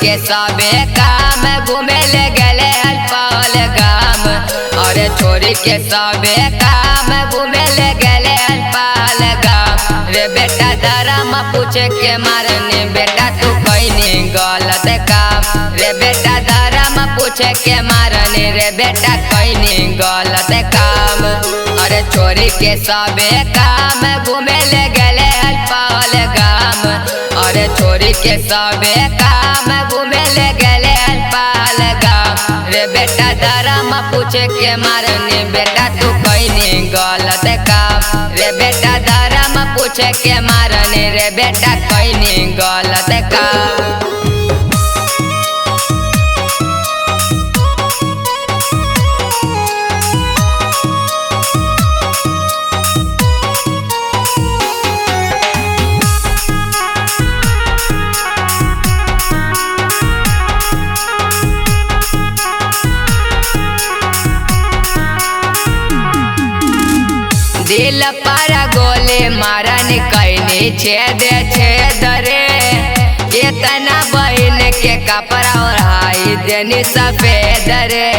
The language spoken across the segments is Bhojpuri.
के सबे काम घूमे ले गले अल्पाल गाम। और छोरी के सबे काम घूमे ले गले अल्पाल गाम। रे बेटा धर्म पूछे के मारने बेटा तू कहीं गलत काम। रे बेटा धर्म पूछे के मारने रे बेटा कहीं गलत काम। अरे छोरी के सबे काम घूमे ले गले अल्पाल गाम। और छोरी के सबे काम घूमे ले गले अल्पाल गाम। रे बेटा धर्म पूछे के मारने बेटा तू कहीं गलत काम। रे बेटा धर्म पूछे के मारने रे बेटा कहीं गलत काम। दिल पर गोले मारन कैनी छेद छेद रे। इतना बहन के कपड़ा ओढ़ाई देनी सफेद रे।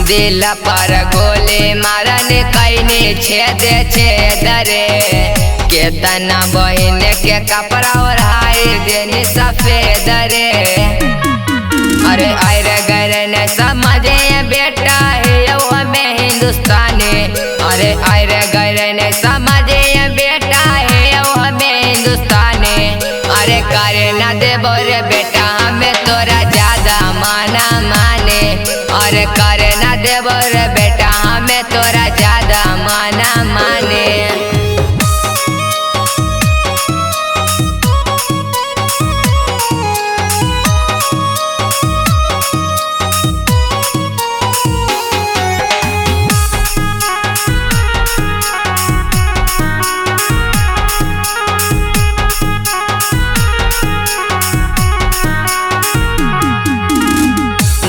दिल पर गोले मारन कैनी छेद छेद रे। कितना बहन के कपड़ा ओढ़ाई देनी सफेद रे। अरे आयरे गरे ने समझे बेटा है वो हमें हिंदुस्तानी। अरे आयरे गरे ने समझे बेटा है वो हमें हिंदुस्तानी। अरे करे ना दे बोरे बेटा हमें तोरा ज्यादा माना माने। अरे करे ना दे बोरे बेटा हमें तोरा ज्यादा माना माने।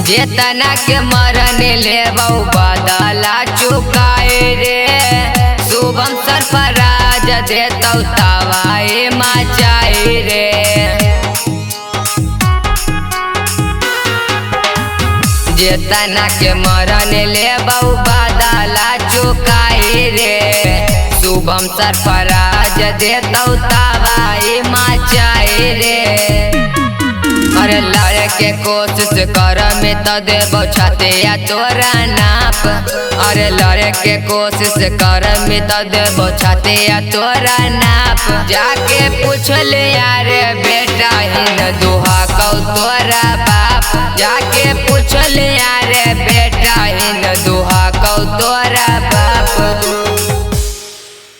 जेतना के मरन ले बदला चुकाए रे। शुभम सरफराज दे तवाए मचाए रे। जेतना के मरन ले बदला चुकाए रे। शुभम सरफराज दे तवाए मचाए रे। अरे लड़े के कोशिश कर में तो देबो छतिया तोरा नाप। अरे लड़े के कोशिश कर में तो देबो छतिया तोरा नाप। जाके पूछ ले यार बेटा हिंदुहा कौ तोरा